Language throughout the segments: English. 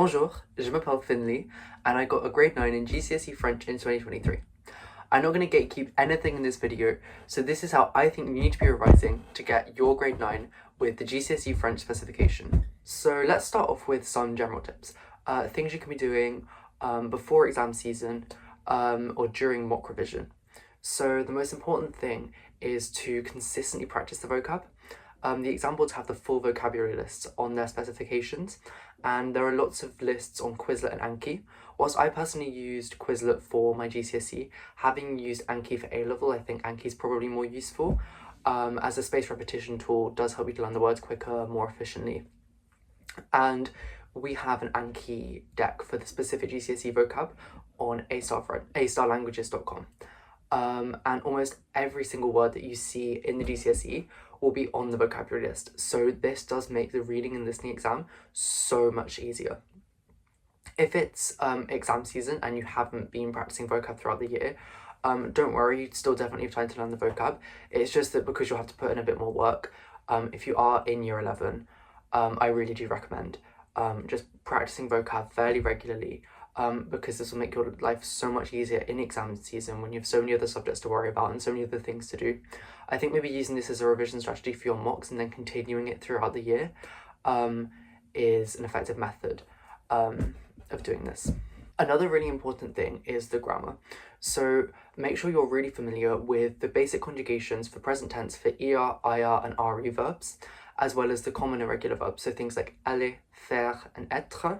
Bonjour, je m'appelle Finley, and I got a grade 9 in GCSE French in 2023. I'm not going to gatekeep anything in this video, so this is how I think you need to be revising to get your grade 9 with the GCSE French specification. So let's start off with some general tips. Things you can be doing before exam season or during mock revision. So the most important thing is to consistently practice the vocab. The exam boards have the full vocabulary lists on their specifications, and there are lots of lists on Quizlet and Anki. Whilst I personally used Quizlet for my GCSE, having used Anki for A-Level, I think Anki is probably more useful, as a spaced repetition tool does help you to learn the words quicker, more efficiently. And we have an Anki deck for the specific GCSE vocab on astarlanguages.com. And almost every single word that you see in the GCSE will be on the vocabulary list. So this does make the reading and listening exam so much easier. If it's exam season and you haven't been practicing vocab throughout the year, don't worry, you still definitely have time to learn the vocab. It's just that because you'll have to put in a bit more work, if you are in year 11, I really do recommend just practicing vocab fairly regularly, because this will make your life so much easier in exam season when you have so many other subjects to worry about and so many other things to do. I think maybe using this as a revision strategy for your mocks and then continuing it throughout the year is an effective method of doing this. Another really important thing is the grammar. So make sure you're really familiar with the basic conjugations for present tense for er, ir and re verbs, as well as the common irregular verbs, so things like aller, faire and être.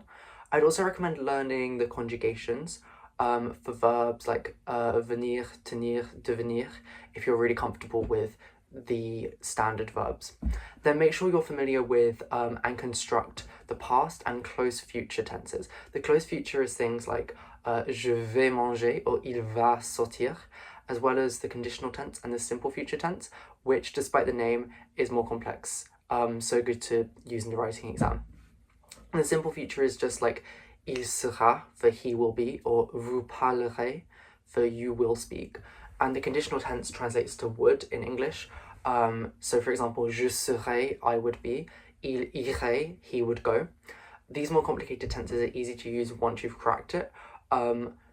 I'd also recommend learning the conjugations for verbs like venir, tenir, devenir, if you're really comfortable with the standard verbs. Then make sure you're familiar with and construct the past and close future tenses. The close future is things like je vais manger or il va sortir, as well as the conditional tense and the simple future tense, which despite the name is more complex, so good to use in the writing exam. And the simple future is just like il sera for he will be, or vous parlerez for you will speak. And the conditional tense translates to would in English. So for example, je serai, I would be, il irait, he would go. These more complicated tenses are easy to use once you've cracked it.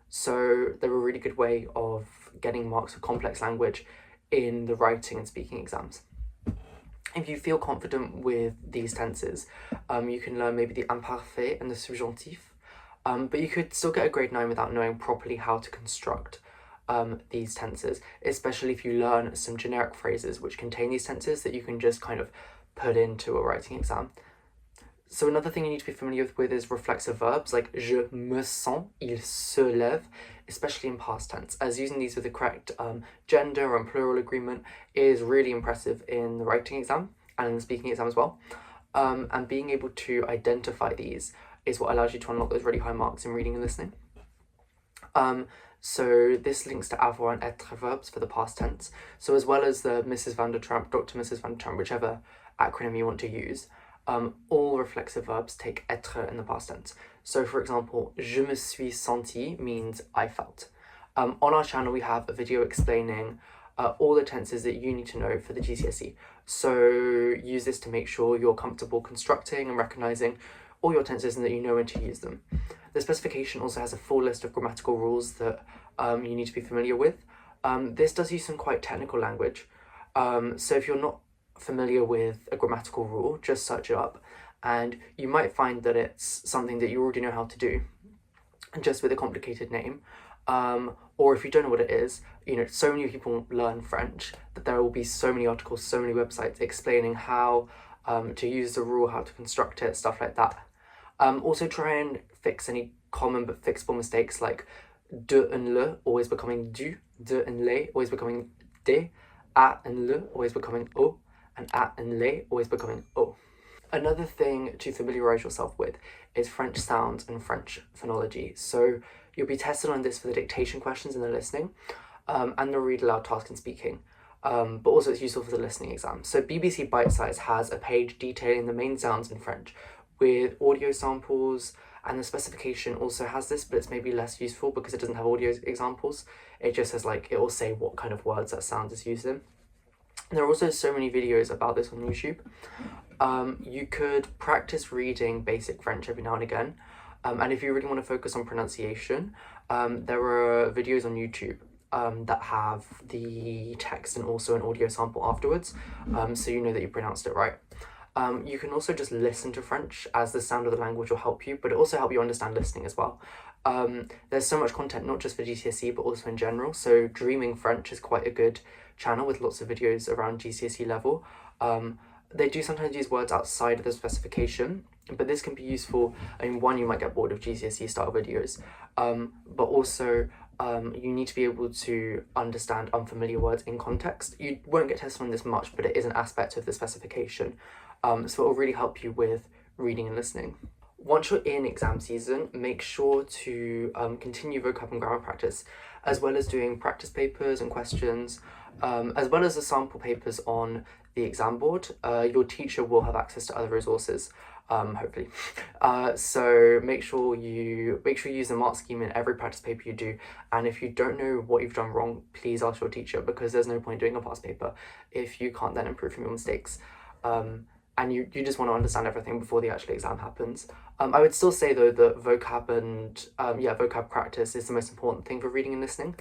So they're a really good way of getting marks for complex language in the writing and speaking exams. If you feel confident with these tenses, you can learn maybe the imparfait and the subjonctif, but you could still get a grade 9 without knowing properly how to construct these tenses, especially if you learn some generic phrases which contain these tenses that you can just kind of put into a writing exam. So another thing you need to be familiar with is reflexive verbs like je me sens, il se lève, especially in past tense, as using these with the correct gender and plural agreement is really impressive in the writing exam and in the speaking exam as well. And being able to identify these is what allows you to unlock those really high marks in reading and listening. So this links to avoir and être verbs for the past tense. So as well as the Mrs. Van der Tramp, Dr. Mrs. Van der Tramp, whichever acronym you want to use, all reflexive verbs take être in the past tense. So for example, je me suis senti means I felt. On our channel we have a video explaining all the tenses that you need to know for the GCSE. So use this to make sure you're comfortable constructing and recognizing all your tenses and that you know when to use them. The specification also has a full list of grammatical rules that you need to be familiar with. This does use some quite technical language. So if you're not familiar with a grammatical rule, just search it up and you might find that it's something that you already know how to do, just with a complicated name. Or if you don't know what it is, you know, so many people learn French that there will be so many articles, so many websites explaining how to use the rule, how to construct it, stuff like that. Also try and fix any common but fixable mistakes like de and le always becoming du, de and le always becoming de, a and le always becoming o, and a and le always becoming o. Another thing to familiarise yourself with is French sounds and French phonology. So you'll be tested on this for the dictation questions and the listening, and the read aloud task and speaking. But also it's useful for the listening exam. So BBC Bite Size has a page detailing the main sounds in French with audio samples, and the specification also has this, but it's maybe less useful because it doesn't have audio examples. It just says like, it will say what kind of words that sound is used in. There are also so many videos about this on YouTube. You could practice reading basic French every now and again. And if you really want to focus on pronunciation, there are videos on YouTube that have the text and also an audio sample afterwards, so you know that you pronounced it right. You can also just listen to French, as the sound of the language will help you, but it also help you understand listening as well. There's so much content, not just for GCSE, but also in general. So Dreaming French is quite a good channel with lots of videos around GCSE level. They do sometimes use words outside of the specification, but this can be useful. I mean, one, you might get bored of GCSE style videos, but also you need to be able to understand unfamiliar words in context. You won't get tested on this much, but it is an aspect of the specification. So it will really help you with reading and listening. Once you're in exam season, make sure to continue vocab and grammar practice, as well as doing practice papers and questions, as well as the sample papers on the exam board. Your teacher will have access to other resources, hopefully. So make sure you use the mark scheme in every practice paper you do. And if you don't know what you've done wrong, please ask your teacher, because there's no point doing a past paper if you can't then improve from your mistakes. And you just want to understand everything before the actual exam happens. I would still say though that vocab and vocab practice is the most important thing for reading and listening.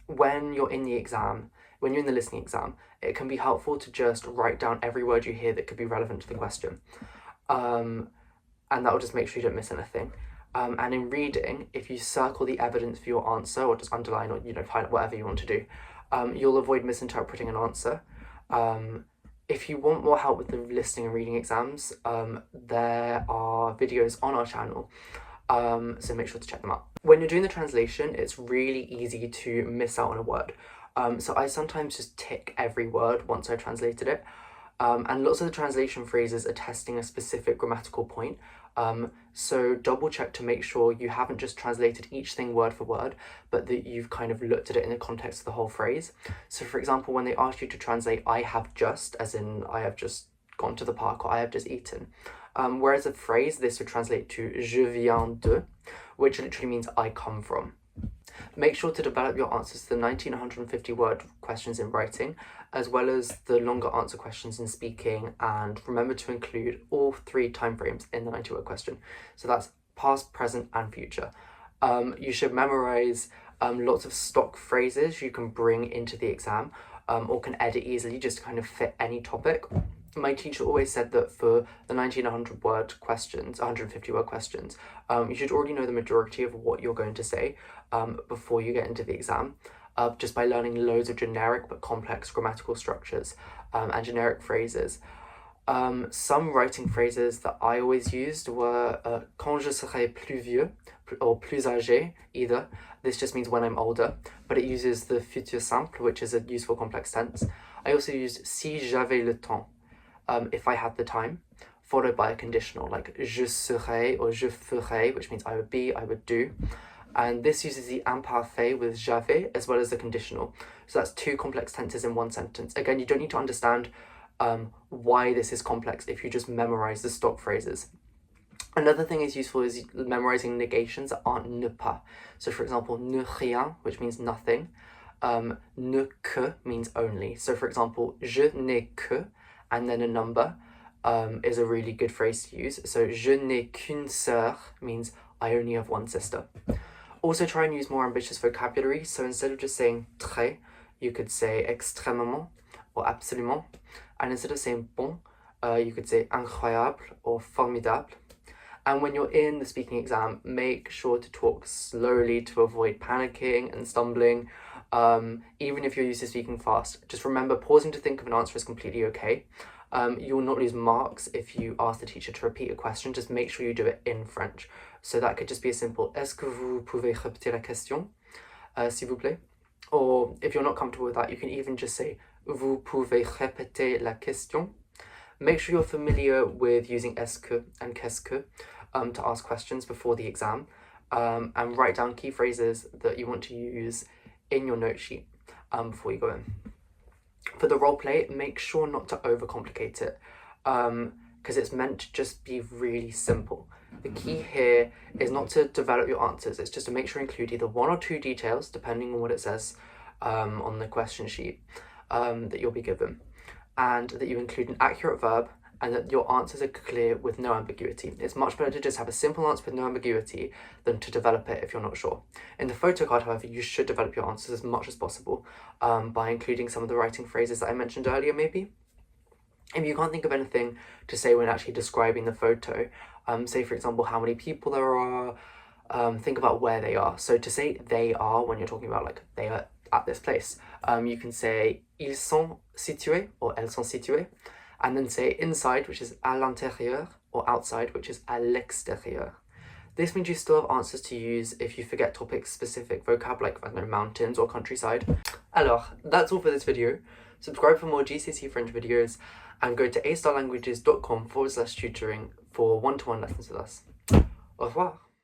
When you're in the listening exam, it can be helpful to just write down every word you hear that could be relevant to the question. And that will just make sure you don't miss anything. And in reading, if you circle the evidence for your answer, or just underline, or highlight, whatever you want to do, you'll avoid misinterpreting an answer. If you want more help with the listening and reading exams, there are videos on our channel, so make sure to check them out. When you're doing the translation, it's really easy to miss out on a word. So I sometimes just tick every word once I've translated it. And lots of the translation phrases are testing a specific grammatical point. So double check to make sure you haven't just translated each thing word for word, but that you've kind of looked at it in the context of the whole phrase. So for example, when they ask you to translate I have just, as in I have just gone to the park, or I have just eaten. Whereas a phrase, this would translate to je viens de, which literally means I come from. Make sure to develop your answers to the 1,950 word questions in writing, as well as the longer answer questions in speaking, and remember to include all 3 time frames in the 90 word question. So that's past, present and future. You should memorize lots of stock phrases you can bring into the exam, or can edit easily just to kind of fit any topic. My teacher always said that for the 1,900 word questions, 150 word questions, you should already know the majority of what you're going to say before you get into the exam, just by learning loads of generic but complex grammatical structures and generic phrases. Some writing phrases that I always used were quand je serai plus vieux, or plus âgé, either. This just means when I'm older, but it uses the futur simple, which is a useful complex tense. I also used si j'avais le temps, if I had the time, followed by a conditional like je serai or je ferai, which means I would be, I would do. And this uses the imparfait with j'avais as well as the conditional. So that's 2 complex tenses in one sentence. Again, you don't need to understand why this is complex if you just memorize the stock phrases. Another thing is useful is memorizing negations that aren't ne pas. So for example, ne rien, which means nothing. Ne que means only. So for example, je n'ai que, and then a number is a really good phrase to use. So je n'ai qu'une sœur means I only have one sister. Also try and use more ambitious vocabulary. So instead of just saying très, you could say extrêmement or absolument. And instead of saying bon, you could say incroyable or formidable. And when you're in the speaking exam, make sure to talk slowly to avoid panicking and stumbling. Even if you're used to speaking fast, just remember pausing to think of an answer is completely okay. You will not lose marks if you ask the teacher to repeat a question. Just make sure you do it in French. So that could just be as simple, est-ce que vous pouvez répéter la question, s'il vous plaît? Or if you're not comfortable with that, you can even just say, vous pouvez répéter la question. Make sure you're familiar with using est-ce que and qu'est-ce que to ask questions before the exam, and write down key phrases that you want to use in your note sheet before you go in. For the role play, make sure not to overcomplicate it, because it's meant to just be really simple. The key here is not to develop your answers, it's just to make sure you include either 1 or 2 details, depending on what it says on the question sheet that you'll be given, and that you include an accurate verb and that your answers are clear with no ambiguity. It's much better to just have a simple answer with no ambiguity than to develop it if you're not sure. In the photocard, however, you should develop your answers as much as possible by including some of the writing phrases that I mentioned earlier, maybe. If you can't think of anything to say when actually describing the photo, say for example how many people there are, think about where they are. So to say they are, when you're talking about like they are at this place, you can say ils sont situés or elles sont situées, and then say inside, which is à l'intérieur, or outside, which is à l'extérieur. This means you still have answers to use if you forget topic-specific vocab, like, I don't know, mountains or countryside. Alors, that's all for this video. Subscribe for more GCSE French videos, and go to astarlanguages.com/tutoring for one-to-one lessons with us. Au revoir.